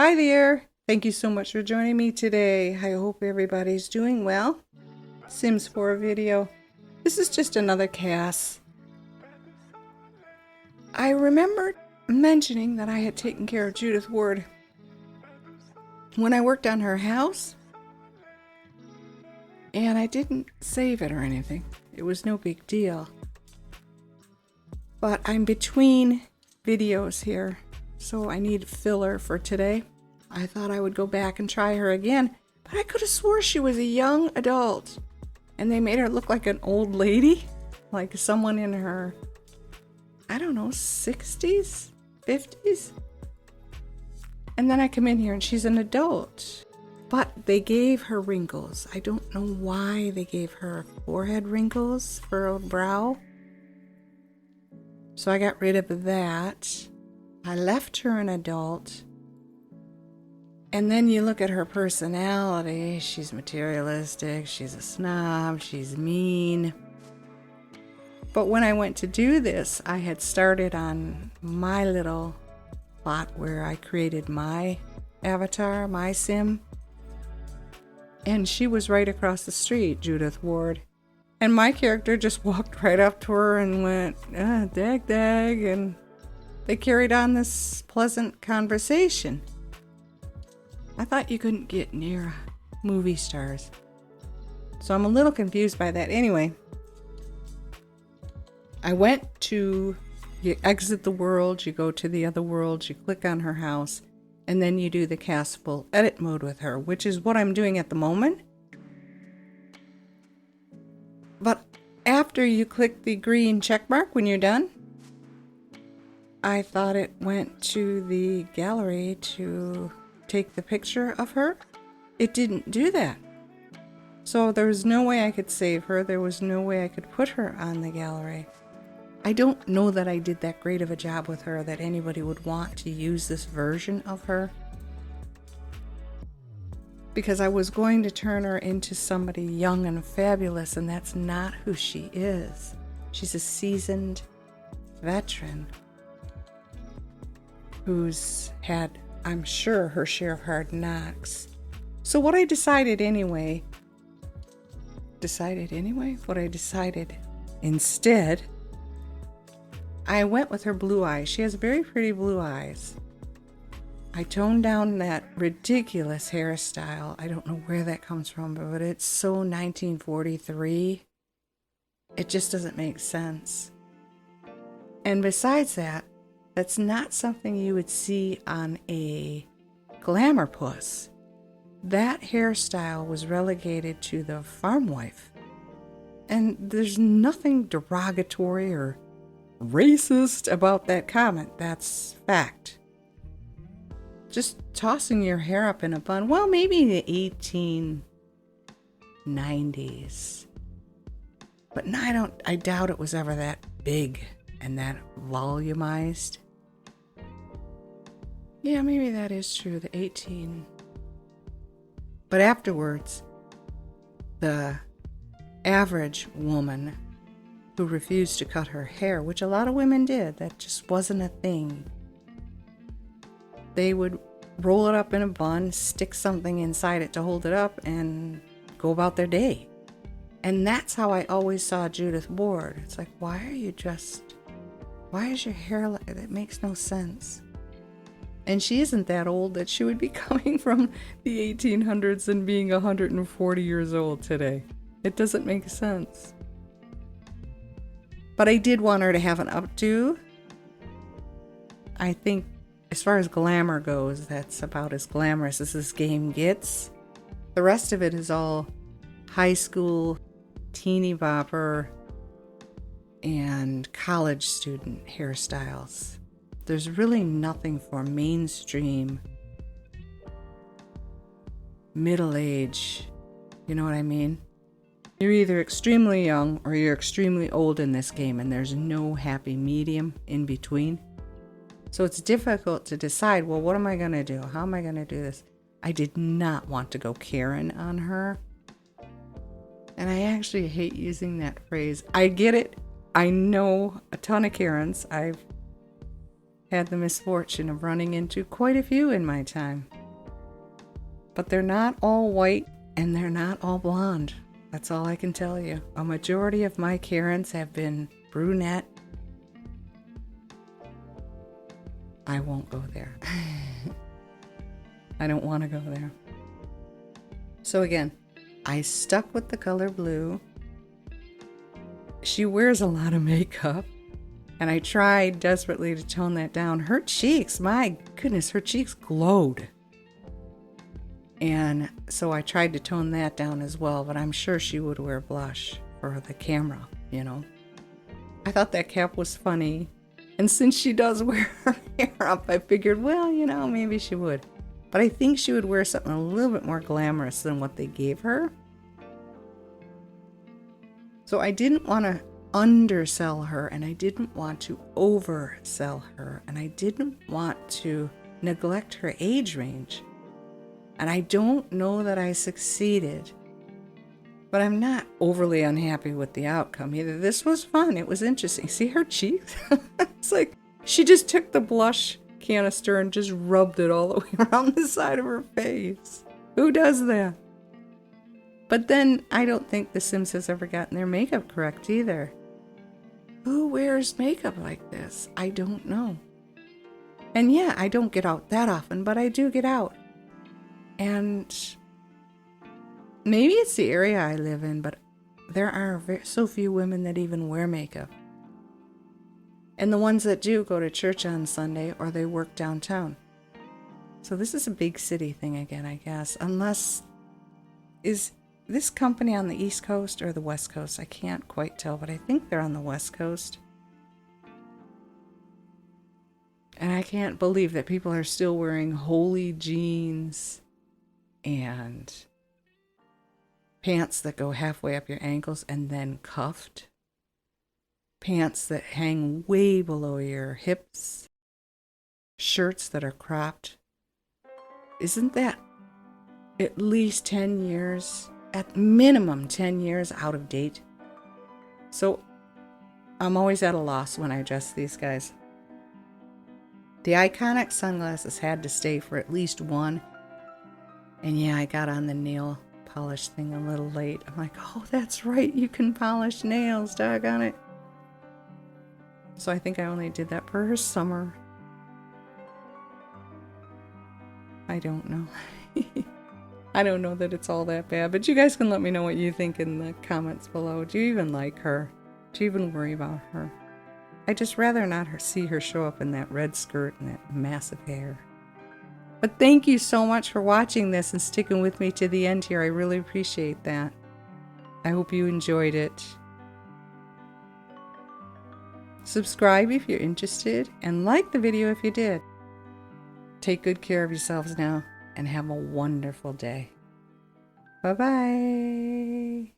Hi there. Thank you so much for joining me today. I hope everybody's doing well. Sims 4 video. This is just another CAS. I remembered mentioning that I had taken care of Judith Ward when I worked on her house, and I didn't save it or anything. It was no big deal. But I'm between videos here, so I need filler for today. I thought I would go back and try her again, but I could have swore she was a young adult, and they made her look like an old lady, like someone in her, I don't know, 60s, 50s. And then I come in here and she's an adult, but they gave her wrinkles. I don't know why they gave her forehead wrinkles, furrowed brow. So I got rid of that. I left her an adult. And then you look at her personality. She's materialistic, she's a snob, she's mean. But when I went to do this, I had started on my little plot where I created my avatar, my sim. And she was right across the street, Judith Ward. And my character just walked right up to her and went, dag, dag. And they carried on this pleasant conversation. I thought you couldn't get near movie stars. So I'm a little confused by that. Anyway, I went to, you exit the world, you go to the other world, you click on her house, and then you do the CAS full edit mode with her, which is what I'm doing at the moment. But after you click the green check mark when you're done, I thought it went to the gallery to take the picture of her. It didn't do that. So there was no way I could save her. There was no way I could put her on the gallery. I don't know that I did that great of a job with her that anybody would want to use this version of her, because I was going to turn her into somebody young and fabulous, and that's not who she is. She's a seasoned veteran who's had, I'm sure, her share of hard knocks. So what I decided instead, I went with her blue eyes. She has very pretty blue eyes. I toned down that ridiculous hairstyle. I don't know where that comes from, but it's so 1943. It just doesn't make sense. And besides that, that's not something you would see on a glamour puss. That hairstyle was relegated to the farm wife. And there's nothing derogatory or racist about that comment. That's fact. Just tossing your hair up in a bun, well, maybe the 1890s. But no, I doubt it was ever that big and that volumized. Yeah, maybe that is true, the 18. But afterwards, the average woman who refused to cut her hair, which a lot of women did, that just wasn't a thing. They would roll it up in a bun, stick something inside it to hold it up, and go about their day. And that's how I always saw Judith Ward. It's like, why is your hair like that? It makes no sense. And she isn't that old that she would be coming from the 1800s and being 140 years old today. It doesn't make sense. But I did want her to have an updo. I think as far as glamour goes, that's about as glamorous as this game gets. The rest of it is all high school, teeny bopper, and college student hairstyles. There's really nothing for mainstream, middle age, you know what I mean? You're either extremely young or you're extremely old in this game, and there's no happy medium in between. So it's difficult to decide, well, what am I going to do? How am I going to do this? I did not want to go Karen on her. And I actually hate using that phrase. I get it. I know a ton of Karens. I've had the misfortune of running into quite a few in my time. But they're not all white and they're not all blonde. That's all I can tell you. A majority of my Karens have been brunette. I won't go there. I don't want to go there. So again, I stuck with the color blue. She wears a lot of makeup, and I tried desperately to tone that down. Her cheeks, my goodness, her cheeks glowed. And so I tried to tone that down as well, but I'm sure she would wear blush for the camera, you know. I thought that cap was funny. And since she does wear her hair up, I figured, well, you know, maybe she would. But I think she would wear something a little bit more glamorous than what they gave her. So I didn't want to undersell her, and I didn't want to oversell her, and I didn't want to neglect her age range. And I don't know that I succeeded, but I'm not overly unhappy with the outcome either. This was fun. It was interesting. See her cheeks? It's like she just took the blush canister and just rubbed it all the way around the side of her face. Who does that? But then I don't think The Sims has ever gotten their makeup correct either. Who wears makeup like this? I don't know. And yeah, I don't get out that often, but I do get out. And maybe it's the area I live in, but there are so few women that even wear makeup. And the ones that do go to church on Sunday, or they work downtown. So this is a big city thing again, I guess. Unless, is this company on the East Coast or the West Coast? I can't quite tell, but I think they're on the West Coast. And I can't believe that people are still wearing holey jeans and pants that go halfway up your ankles and then cuffed. Pants that hang way below your hips. Shirts that are cropped. Isn't that at least 10 years, at minimum 10 years out of date? So I'm always at a loss when I dress these guys. The iconic sunglasses had to stay for at least one. And yeah, I got on the nail polish thing a little late. I'm like, oh, that's right, you can polish nails, doggone it. So I think I only did that for her summer. I don't know. I don't know that it's all that bad, but you guys can let me know what you think in the comments below. Do you even like her? Do you even worry about her? I'd just rather not see her show up in that red skirt and that massive hair. But thank you so much for watching this and sticking with me to the end here. I really appreciate that. I hope you enjoyed it. Subscribe if you're interested, and like the video if you did. Take good care of yourselves now, and have a wonderful day. Bye-bye.